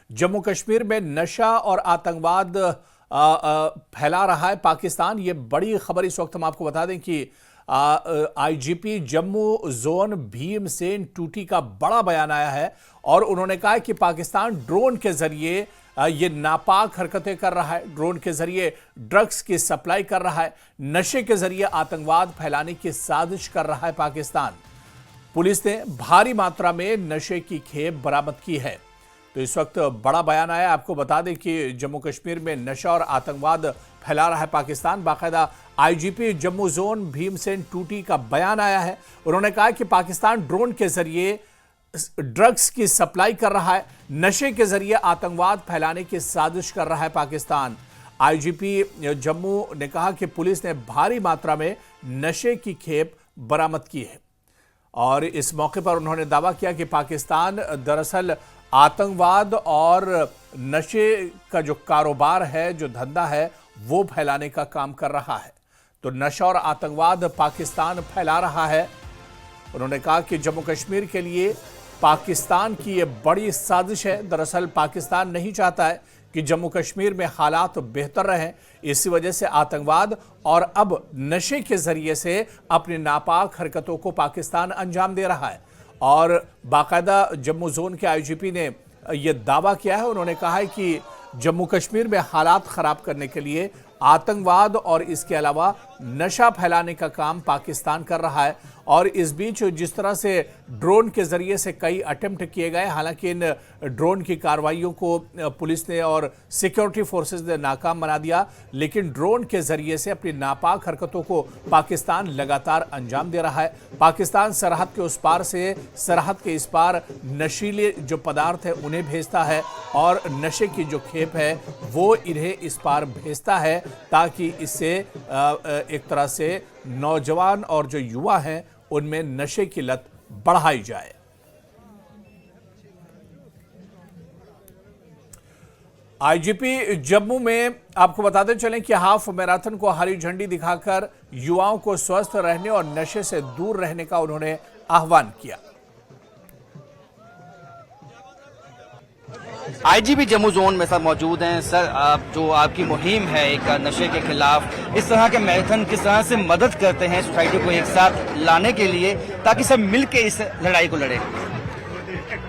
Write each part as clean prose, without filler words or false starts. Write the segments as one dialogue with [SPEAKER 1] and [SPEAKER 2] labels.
[SPEAKER 1] जम्मू कश्मीर में नशा और आतंकवाद फैला रहा है पाकिस्तान। ये बड़ी खबर इस वक्त हम आपको बता दें कि आईजीपी जम्मू जोन भीमसेन टूटी का बड़ा बयान आया है और उन्होंने कहा है कि पाकिस्तान ड्रोन के जरिए ये नापाक हरकतें कर रहा है, ड्रोन के जरिए ड्रग्स की सप्लाई कर रहा है, नशे के जरिए आतंकवाद फैलाने की साजिश कर रहा है पाकिस्तान। पुलिस ने भारी मात्रा में नशे की खेप बरामद की है। तो इस वक्त बड़ा बयान आया। आपको बता दें कि जम्मू कश्मीर में नशा और आतंकवाद फैला रहा है पाकिस्तान। बाकायदा आईजीपी जम्मू जोन भीमसेन टूटी का बयान आया है। उन्होंने कहा कि पाकिस्तान ड्रोन के जरिए ड्रग्स की सप्लाई कर रहा है, नशे के जरिए आतंकवाद फैलाने की साजिश कर रहा है पाकिस्तान। आईजीपी जम्मू ने कहा कि पुलिस ने भारी मात्रा में नशे की खेप बरामद की है और इस मौके पर उन्होंने दावा किया कि पाकिस्तान दरअसल आतंकवाद और नशे का जो कारोबार है, जो धंधा है, वो फैलाने का काम कर रहा है। तो नशा और आतंकवाद पाकिस्तान फैला रहा है। उन्होंने कहा कि जम्मू कश्मीर के लिए पाकिस्तान की ये बड़ी साजिश है। दरअसल पाकिस्तान नहीं चाहता है कि जम्मू कश्मीर में हालात बेहतर रहें, इसी वजह से आतंकवाद और अब नशे के जरिए से अपनी नापाक हरकतों को पाकिस्तान अंजाम दे रहा है। और बाकायदा जम्मू जोन के आईजीपी ने यह दावा किया है। उन्होंने कहा है कि जम्मू कश्मीर में हालात खराब करने के लिए आतंकवाद और इसके अलावा नशा फैलाने का काम पाकिस्तान कर रहा है। और इस बीच जिस तरह से ड्रोन के जरिए से कई अटेम्प्ट किए गए, हालांकि इन ड्रोन की कार्रवाइयों को पुलिस ने और सिक्योरिटी फोर्सेस ने नाकाम बना दिया, लेकिन ड्रोन के जरिए से अपनी नापाक हरकतों को पाकिस्तान लगातार अंजाम दे रहा है। पाकिस्तान सरहद के उस पार से सरहद के इस पार नशीले जो पदार्थ है उन्हें भेजता है और नशे की जो खेप है वो इन्हें इस पार भेजता है ताकि इससे एक तरह से नौजवान और जो युवा हैं उनमें नशे की लत बढ़ाई जाए। आईजीपी जम्मू में आपको बताते चलें कि हाफ मैराथन को हरी झंडी दिखाकर युवाओं को स्वस्थ रहने और नशे से दूर रहने का उन्होंने आह्वान किया।
[SPEAKER 2] आईजीपी जम्मू जोन में सर मौजूद हैं। सर, जो आपकी मुहिम है एक नशे के खिलाफ, इस तरह के मैराथन किस तरह से मदद करते हैं सोसाइटी को एक साथ लाने के लिए ताकि सब मिलकर इस लड़ाई को लड़े?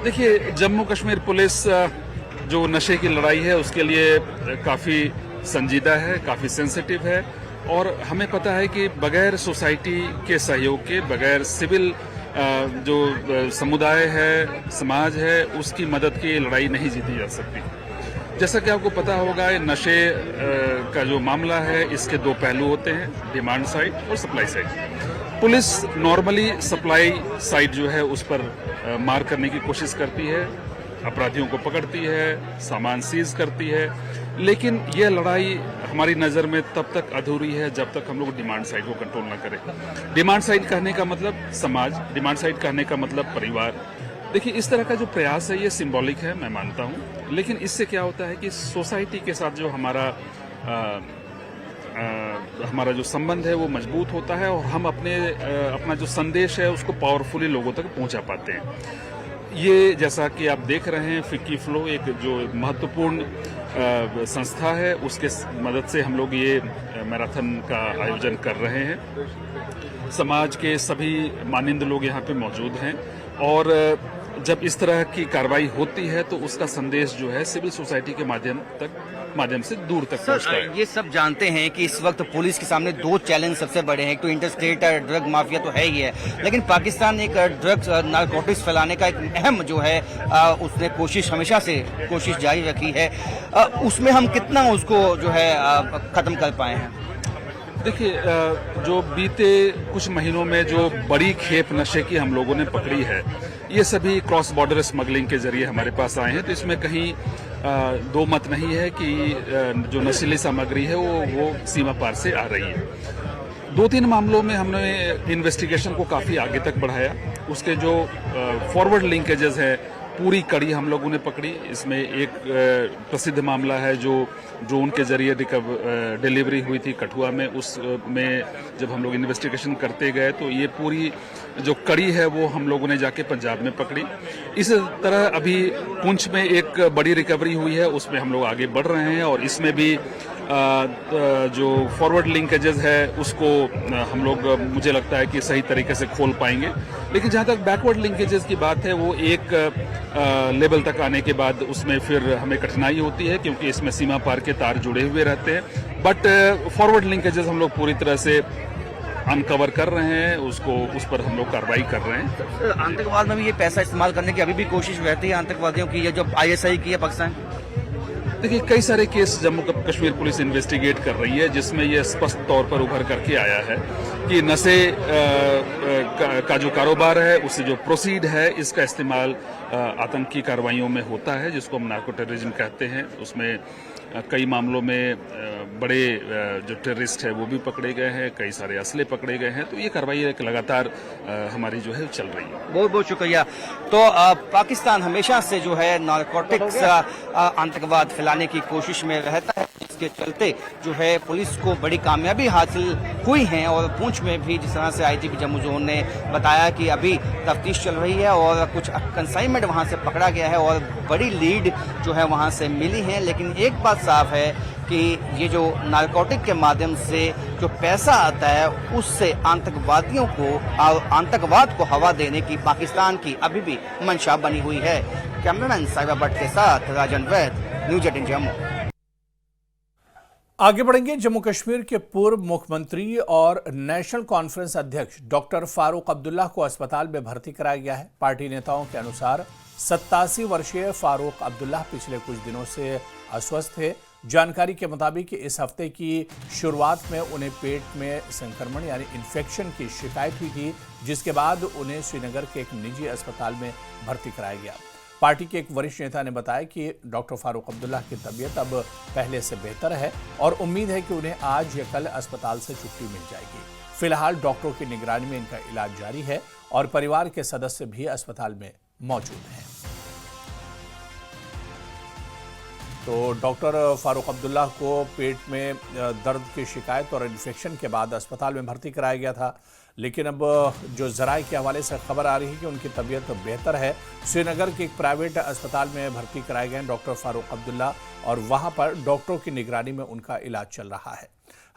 [SPEAKER 3] देखिए, जम्मू कश्मीर पुलिस जो नशे की लड़ाई है उसके लिए काफ़ी संजीदा है, काफ़ी सेंसिटिव है और हमें पता है कि बगैर सोसाइटी के सहयोग के, बगैर सिविल जो समुदाय है, समाज है, उसकी मदद की लड़ाई नहीं जीती जा सकती। जैसा कि आपको पता होगा, नशे का जो मामला है इसके दो पहलू होते हैं, डिमांड साइड और supply side. Police normally supply side जो है उस पर मार करने की कोशिश करती है, अपराधियों को पकड़ती है, सामान सीज करती है, लेकिन यह लड़ाई हमारी नज़र में तब तक अधूरी है जब तक हम लोग डिमांड साइड को कंट्रोल ना करें। डिमांड साइड कहने का मतलब समाज, डिमांड साइड कहने का मतलब परिवार। देखिए, इस तरह का जो प्रयास है ये सिंबॉलिक है, मैं मानता हूँ, लेकिन इससे क्या होता है कि सोसाइटी के साथ जो हमारा जो संबंध है वो मजबूत होता है और हम अपना जो संदेश है उसको पावरफुली लोगों तक पहुँचा पाते हैं। ये जैसा कि आप देख रहे हैं, फिक्की फ्लो एक जो महत्वपूर्ण संस्था है, उसके मदद से हम लोग ये मैराथन का आयोजन कर रहे हैं। समाज के सभी मानिंद लोग यहाँ पे मौजूद हैं और जब इस तरह की कार्रवाई होती है तो उसका संदेश जो है सिविल सोसाइटी के माध्यम से दूर तक पहुंचता है।
[SPEAKER 2] ये सब जानते हैं कि इस वक्त पुलिस के सामने दो चैलेंज सबसे बड़े हैं। एक तो इंटरस्टेट ड्रग माफिया तो है ही है, लेकिन पाकिस्तान एक ड्रग्स नारकोटिक्स फैलाने का एक अहम जो है उसने हमेशा से कोशिश जारी रखी है। उसमें हम कितना उसको जो है खत्म कर पाए हैं?
[SPEAKER 3] देखिए, जो बीते कुछ महीनों में जो बड़ी खेप नशे की हम लोगों ने पकड़ी है, ये सभी क्रॉस बॉर्डर स्मगलिंग के जरिए हमारे पास आए हैं। तो इसमें कहीं दो मत नहीं है कि जो नशीली सामग्री है वो सीमा पार से आ रही है। 2-3 मामलों में हमने इन्वेस्टिगेशन को काफ़ी आगे तक बढ़ाया। उसके जो फॉरवर्ड लिंकेजेस है पूरी कड़ी हम लोगों ने पकड़ी। इसमें एक प्रसिद्ध मामला है जो ड्रोन के जरिए डिलीवरी हुई थी कठुआ में, उसमें जब हम लोग इन्वेस्टिगेशन करते गए तो ये पूरी जो कड़ी है वो हम लोगों ने जाके पंजाब में पकड़ी। इस तरह अभी पुंछ में एक बड़ी रिकवरी हुई है, उसमें हम लोग आगे बढ़ रहे हैं और इसमें भी जो फॉरवर्ड लिंकेजेस है उसको हम लोग मुझे लगता है कि सही तरीके से खोल पाएंगे। लेकिन जहां तक बैकवर्ड लिंकेजेस की बात है वो एक लेवल तक आने के बाद उसमें फिर हमें कठिनाई होती है क्योंकि इसमें सीमा पार के तार जुड़े हुए रहते हैं। बट फॉरवर्ड लिंकेजेस हम लोग पूरी तरह से अनकवर कर रहे हैं, उस पर हम लोग कार्रवाई कर रहे हैं।
[SPEAKER 2] आतंकवाद में भी ये पैसा इस्तेमाल करने की अभी भी कोशिश रहती है आतंकवादियों की, ये जो ISI की है पाकिस्तान।
[SPEAKER 3] देखिए, कई सारे case Jammu Kashmir police investigate कर रही है जिसमें यह स्पष्ट तौर पर उभर करके आया है कि नशे का जो कारोबार है, उससे जो प्रोसीड है, इसका इस्तेमाल आतंकी कार्रवाइयों में होता है जिसको हम नार्को टेररिज्म कहते हैं। उसमें कई मामलों में बड़े जो टेररिस्ट है वो भी पकड़े गए हैं, कई सारे असले पकड़े गए हैं। तो ये कार्रवाई एक लगातार हमारी जो है चल रही है।
[SPEAKER 2] बहुत बहुत शुक्रिया। तो पाकिस्तान हमेशा से जो है नारकोटिक्स आतंकवाद फैलाने की कोशिश में रहता है, इसके चलते जो है पुलिस को बड़ी कामयाबी हासिल हुई है। और पुंछ में भी जिस तरह से IGP जम्मू जोन ने बताया कि अभी तफ्तीश चल रही है और कुछ कंसाइनमेंट वहां से पकड़ा गया है और बड़ी लीड जो है वहां से मिली है। लेकिन एक बात साफ है कि ये जो नारकोटिक के माध्यम से जो पैसा आता है उससे आतंकवादियों को और आतंकवाद को हवा देने की पाकिस्तान की अभी भी मंशा बनी हुई है। कैमरामैन साहिबा भट्ट के साथ राजन वैद, न्यूज़ 18 जम्मू।
[SPEAKER 1] आगे बढ़ेंगे। जम्मू कश्मीर के पूर्व मुख्यमंत्री और नेशनल कॉन्फ्रेंस अध्यक्ष डॉक्टर फारूक अब्दुल्ला को अस्पताल में भर्ती कराया गया है। पार्टी नेताओं के अनुसार 87 वर्षीय फारूक अब्दुल्ला पिछले कुछ दिनों से अस्वस्थ थे। जानकारी के मुताबिक इस हफ्ते की शुरुआत में उन्हें पेट में संक्रमण यानी इन्फेक्शन की शिकायत हुई थी, जिसके बाद उन्हें श्रीनगर के एक निजी अस्पताल में भर्ती कराया गया। पार्टी के एक वरिष्ठ नेता ने बताया कि डॉक्टर फारूक अब्दुल्ला की तबीयत अब पहले से बेहतर है और उम्मीद है कि उन्हें आज या कल अस्पताल से छुट्टी मिल जाएगी। फिलहाल डॉक्टरों की निगरानी में इनका इलाज जारी है और परिवार के सदस्य भी अस्पताल में मौजूद हैं। तो डॉक्टर फारूक अब्दुल्ला को पेट में दर्द की शिकायत और इन्फेक्शन के बाद अस्पताल में भर्ती कराया गया था, लेकिन अब जो जराये के हवाले से खबर आ रही है कि उनकी तबीयत बेहतर है। श्रीनगर के एक प्राइवेट अस्पताल में भर्ती कराए गए डॉक्टर फारूक अब्दुल्ला और वहां पर डॉक्टरों की निगरानी में उनका इलाज चल रहा है।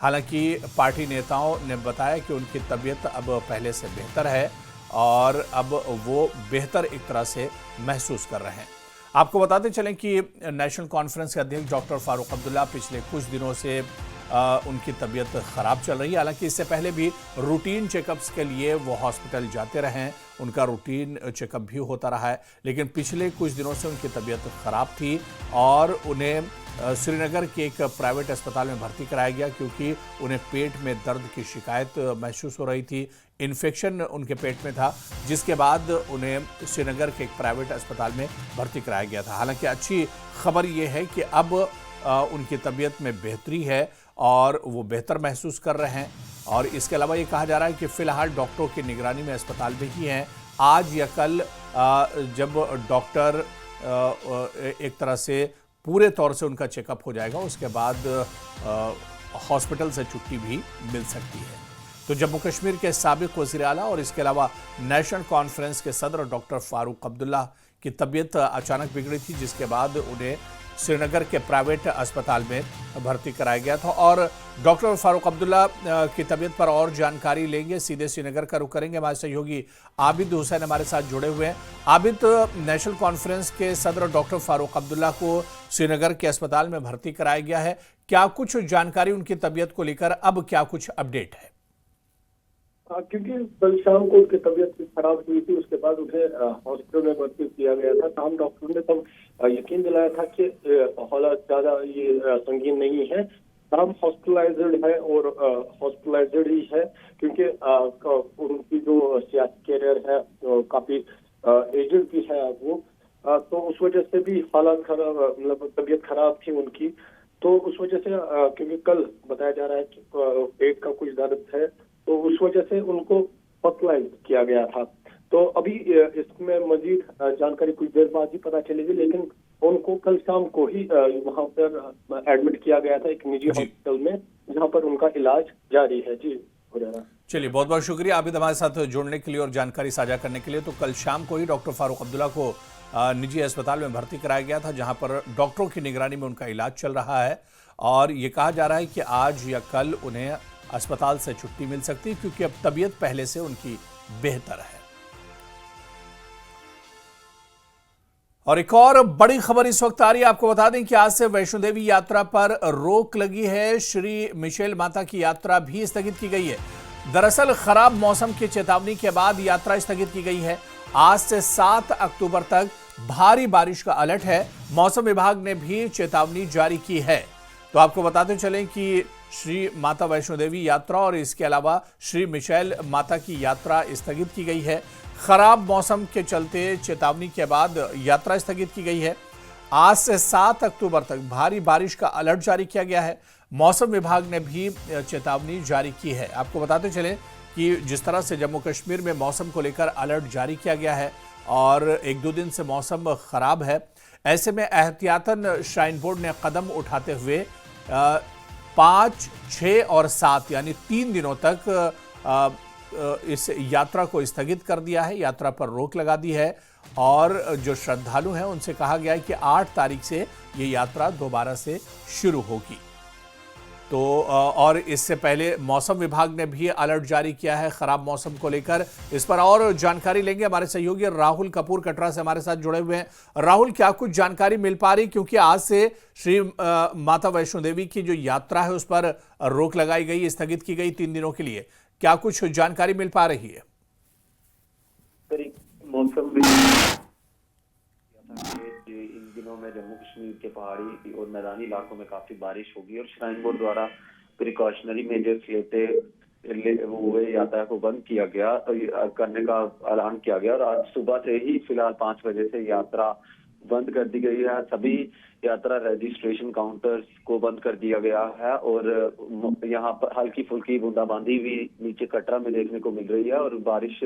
[SPEAKER 1] हालांकि पार्टी नेताओं ने बताया कि उनकी तबीयत अब पहले से बेहतर है और अब वो बेहतर एक तरह से महसूस कर रहे हैं। आपको बताते चलें कि नेशनल कॉन्फ्रेंस के अध्यक्ष डॉक्टर फारूक अब्दुल्ला पिछले कुछ दिनों से उनकी तबीयत खराब चल रही है। हालांकि इससे पहले भी रूटीन चेकअप्स के लिए वो हॉस्पिटल जाते रहे हैं, उनका रूटीन चेकअप भी होता रहा है, लेकिन पिछले कुछ दिनों से उनकी तबीयत खराब थी और उन्हें श्रीनगर के एक प्राइवेट अस्पताल में भर्ती कराया गया क्योंकि उन्हें पेट में दर्द की शिकायत महसूस हो रही थी। इन्फेक्शन उनके पेट में था, जिसके बाद उन्हें श्रीनगर के एक प्राइवेट अस्पताल में भर्ती कराया गया था। हालांकि अच्छी खबर यह है कि अब उनकी तबीयत में बेहतरी है और वो बेहतर महसूस कर रहे हैं। और इसके अलावा ये कहा जा रहा है कि फिलहाल डॉक्टरों की निगरानी में अस्पताल में ही हैं। आज या कल जब डॉक्टर एक तरह से पूरे तौर से उनका चेकअप हो जाएगा, उसके बाद हॉस्पिटल से छुट्टी भी मिल सकती है। तो जम्मू कश्मीर के साबिक वज़ीर आला और इसके अलावा नेशनल कॉन्फ्रेंस के सदर डॉक्टर फारूक अब्दुल्ला की तबीयत अचानक बिगड़ी थी, जिसके बाद उन्हें श्रीनगर के प्राइवेट अस्पताल में भर्ती कराया गया था। और डॉक्टर फारूक अब्दुल्ला की तबीयत पर और जानकारी लेंगे, सीधे श्रीनगर का रुख करेंगे। हमारे सहयोगी आबिद हुसैन हमारे साथ जुड़े हुए हैं। आबिद, नेशनल कॉन्फ्रेंस के सदर डॉक्टर फारूक अब्दुल्ला को श्रीनगर के अस्पताल में भर्ती कराया गया है, क्या कुछ जानकारी उनकी तबीयत को लेकर, अब क्या कुछ अपडेट है?
[SPEAKER 4] क्योंकि कल शाम को उनकी तबीयत खराब हुई थी, उसके बाद उन्हें हॉस्पिटल में भर्ती किया गया था। तमाम डॉक्टरों ने तब यकीन दिलाया था कि हालत ज्यादा ये संगीन नहीं है, तमाम हॉस्पिटलाइज्ड है और हॉस्पिटलाइज्ड ही है क्योंकि उनकी जो सियासी कैरियर है काफी एजेड भी है अब वो, तो उस वजह से भी हालत खराब, मतलब तबीयत खराब थी उनकी। तो उस वजह से क्योंकि कल बताया जा रहा है कि पेट का कुछ दर्द है, तो उस वजह से उनको हॉस्पिटलाइज किया गया था। तो अभी इसमें मजीद जानकारी कुछ देर बाद ही पता चलेगी, लेकिन उनको कल शाम को ही वहां पर एडमिट किया गया था एक निजी हॉस्पिटल में, जहां पर उनका इलाज जारी है। जी हुरैरा।
[SPEAKER 1] चलिए, बहुत बहुत शुक्रिया आबिद हमारे साथ जुड़ने के लिए और जानकारी साझा करने के लिए। तो कल शाम को ही डॉक्टर फारूक अब्दुल्ला को निजी अस्पताल में भर्ती कराया गया था, जहां पर डॉक्टरों की निगरानी में उनका इलाज चल रहा है और ये कहा जा रहा है कि आज या कल उन्हें अस्पताल से छुट्टी मिल सकती है, क्योंकि अब तबीयत पहले से उनकी बेहतर है। और एक और बड़ी खबर इस वक्त आ रही है, आपको बता दें कि आज से वैष्णो देवी यात्रा पर रोक लगी है। श्री मिशेल माता की यात्रा भी स्थगित की गई है। दरअसल खराब मौसम की चेतावनी के बाद यात्रा स्थगित की गई है। आज से 7 अक्टूबर तक भारी बारिश का अलर्ट है। मौसम विभाग ने भी चेतावनी जारी की है। तो आपको बताते चलें कि श्री माता वैष्णो देवी यात्रा और इसके अलावा श्री मिशेल माता की यात्रा स्थगित की गई है। खराब मौसम के चलते चेतावनी के बाद यात्रा स्थगित की गई है। आज से 7 अक्टूबर तक भारी बारिश का अलर्ट जारी किया गया है। मौसम विभाग ने भी चेतावनी जारी की है। आपको बताते चलें कि जिस तरह से जम्मू कश्मीर में मौसम को लेकर अलर्ट जारी किया गया है और 1-2 दिन से मौसम खराब है, ऐसे में एहतियातन श्राइन बोर्ड ने कदम उठाते हुए 5, 6 और 7 यानी 3 दिनों तक इस यात्रा को स्थगित कर दिया है। यात्रा पर रोक लगा दी है और जो श्रद्धालु हैं उनसे कहा गया है कि 8 तारीख से ये यात्रा दोबारा से शुरू होगी। तो और इससे पहले मौसम विभाग ने भी अलर्ट जारी किया है खराब मौसम को लेकर। इस पर और जानकारी लेंगे, हमारे सहयोगी राहुल कपूर कटरा से हमारे साथ जुड़े हुए हैं। राहुल, क्या कुछ जानकारी मिल पा रही, क्योंकि आज से श्री माता वैष्णो देवी की जो यात्रा है उस पर रोक लगाई गई, स्थगित की गई 3 दिनों के लिए, क्या कुछ जानकारी मिल पा रही है?
[SPEAKER 5] मौसम इन दिनों में जम्मू कश्मीर के पहाड़ी और मैदानी इलाकों में काफी बारिश होगी और श्राइन बोर्ड द्वारा प्रिकॉशनरी मेजर्स लेते हुए यात्रा को बंद किया गया करने का ऐलान किया गया और आज सुबह से ही फिलहाल 5 बजे से यात्रा बंद कर दी गई है। सभी यात्रा रजिस्ट्रेशन काउंटर्स को बंद कर दिया गया है और यहाँ पर हल्की फुल्की बूंदाबांदी भी नीचे कटरा में देखने को मिल रही है और बारिश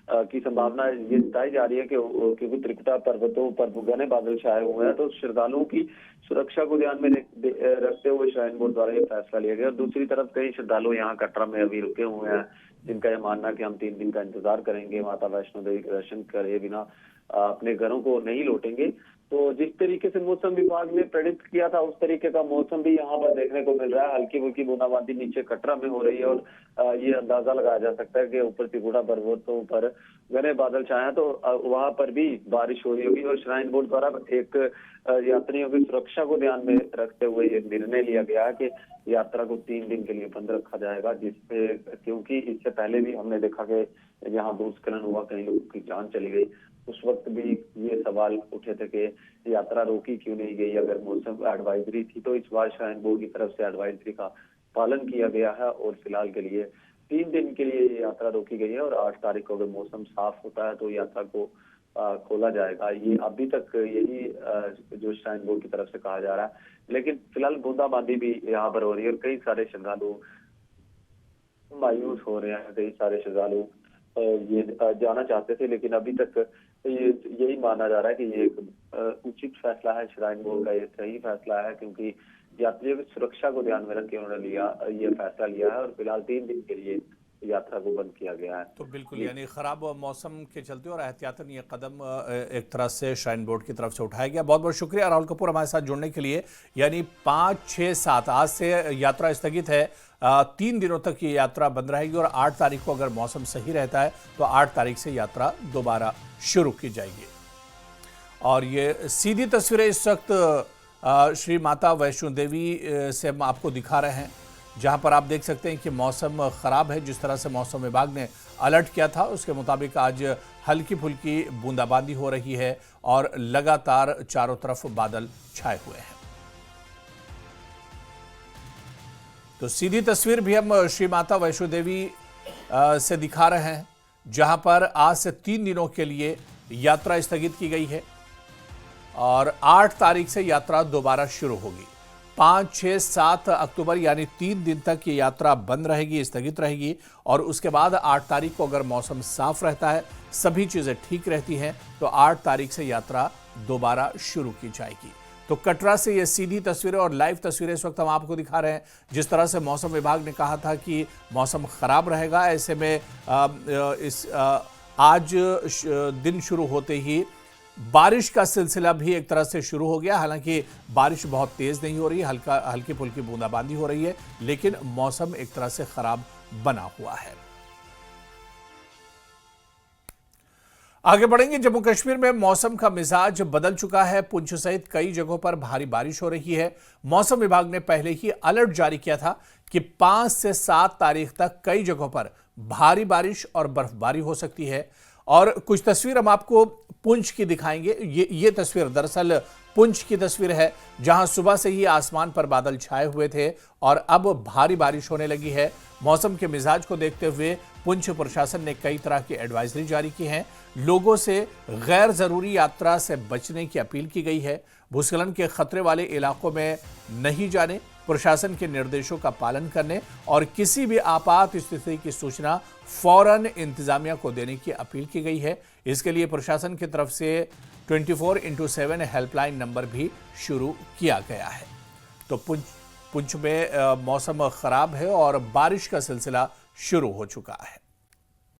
[SPEAKER 5] की संभावना ये बताई जा रही है कि क्योंकि त्रिकुटा पर्वतों पर घने बादल छाए हुए हैं, तो श्रद्धालुओं की सुरक्षा को ध्यान में रखते हुए श्राइन बोर्ड द्वारा ये फैसला लिया गया। और दूसरी तरफ कई श्रद्धालु यहाँ कटरा में अभी रुके हुए हैं, जिनका यह मानना है कि हम 3 दिन का इंतजार करेंगे, माता वैष्णो देवी के दर्शन करे बिना अपने घरों को नहीं लौटेंगे। तो जिस तरीके से मौसम विभाग ने प्रेडिक्ट किया था उस तरीके का मौसम भी यहाँ पर देखने को मिल रहा है। हल्की फुल्की बूंदाबांदी नीचे कटरा में हो रही है और ये अंदाजा लगाया जा सकता है कि ऊपर त्रिकुटा पर्वतों पर घने बादल छाए हैं, तो वहां पर भी बारिश हो रही होगी। और श्राइन बोर्ड द्वारा एक यात्रियों की सुरक्षा को ध्यान में रखते हुए ये निर्णय लिया गया है कि यात्रा को 3 दिन के लिए बंद रखा जाएगा, जिसपे क्योंकि इससे पहले भी हमने देखा कि यहाँ भूस्खलन हुआ, कई लोगों की जान चली गई। उस वक्त भी ये सवाल उठे थे कि यात्रा रोकी क्यों नहीं गई अगर मौसम एडवाइजरी थी। तो इस बार श्राइन बोर्ड की तरफ से एडवाइजरी का पालन किया गया है और फिलहाल के लिए 3 दिन के लिए ये यात्रा रोकी गई है और 8 तारीख को अगर मौसम साफ होता है तो यात्रा को खोला जाएगा। ये अभी तक यही जो श्राइन बोर्ड की तरफ से कहा जा रहा है, लेकिन फिलहाल बूंदाबांदी भी यहाँ पर हो रही है और कई सारे श्रद्धालु मायूस हो रहे हैं। कई सारे श्रद्धालु ये जाना चाहते थे, लेकिन अभी तक यही माना जा रहा है कि ये एक उचित फैसला है श्राइन बोर्ड का, ये सही फैसला है क्योंकि यात्रियों की सुरक्षा को ध्यान में रख के उन्होंने ये फैसला लिया है और फिलहाल 3 दिन के लिए यात्रा को बंद किया गया है।
[SPEAKER 1] तो बिल्कुल, यानी खराब मौसम के चलते और एहतियातन ये कदम एक तरह से श्राइन बोर्ड की तरफ से उठाया गया। बहुत बहुत शुक्रिया राहुल कपूर हमारे साथ जुड़ने के लिए। यानी 5, 6, 7 आज से यात्रा स्थगित है, 3 दिनों तक ये यात्रा बंद रहेगी और 8 तारीख को अगर मौसम सही रहता है तो 8 तारीख से यात्रा दोबारा शुरू की जाएगी। और ये सीधी तस्वीरें इस वक्त श्री माता वैष्णो देवी से हम आपको दिखा रहे हैं, जहां पर आप देख सकते हैं कि मौसम खराब है। जिस तरह से मौसम विभाग ने अलर्ट किया था उसके मुताबिक आज हल्की फुल्की बूंदाबांदी हो रही है और लगातार चारों तरफ बादल छाए हुए हैं। तो सीधी तस्वीर भी हम श्री माता वैष्णो देवी से दिखा रहे हैं, जहां पर आज से 3 दिनों के लिए यात्रा स्थगित की गई है और 8 तारीख से यात्रा दोबारा शुरू होगी। 5, 6, 7 अक्टूबर यानी 3 दिन तक ये यात्रा बंद रहेगी, स्थगित रहेगी। और उसके बाद 8 तारीख को अगर मौसम साफ रहता है, सभी चीजें ठीक रहती हैं, तो 8 तारीख से यात्रा दोबारा शुरू की जाएगी। तो कटरा से ये सीधी तस्वीरें और लाइव तस्वीरें इस वक्त हम आपको दिखा रहे हैं। जिस तरह से मौसम विभाग ने कहा था कि मौसम खराब रहेगा, ऐसे में आज दिन शुरू होते ही बारिश का सिलसिला भी एक तरह से शुरू हो गया। हालांकि बारिश बहुत तेज नहीं हो रही, हल्की फुल्की बूंदाबांदी हो रही है, लेकिन मौसम एक तरह से खराब बना हुआ है। आगे बढ़ेंगे। जम्मू कश्मीर में मौसम का मिजाज बदल चुका है। पुंछ सहित कई जगहों पर भारी बारिश हो रही है। मौसम विभाग ने पहले ही अलर्ट जारी किया था कि 5 से 7 तारीख तक कई जगहों पर भारी बारिश और बर्फबारी हो सकती है। और कुछ तस्वीर हम आपको पुंछ की दिखाएंगे। ये तस्वीर दरअसल पुंछ की तस्वीर है, जहां सुबह से ही आसमान पर बादल छाए हुए थे और अब भारी बारिश होने लगी है। मौसम के मिजाज को देखते हुए पुंछ प्रशासन ने कई तरह की एडवाइजरी जारी की है। लोगों से गैर जरूरी यात्रा से बचने की अपील की गई है। भूस्खलन के खतरे वाले इलाकों में नहीं जाने, प्रशासन के निर्देशों का पालन करने और किसी भी आपात स्थिति की सूचना फौरन इंतजामिया को देने की अपील की गई है। इसके लिए प्रशासन की तरफ से 24x7 हेल्पलाइन नंबर भी शुरू किया गया है। तो पुंछ में मौसम खराब है और बारिश का सिलसिला शुरू हो चुका है।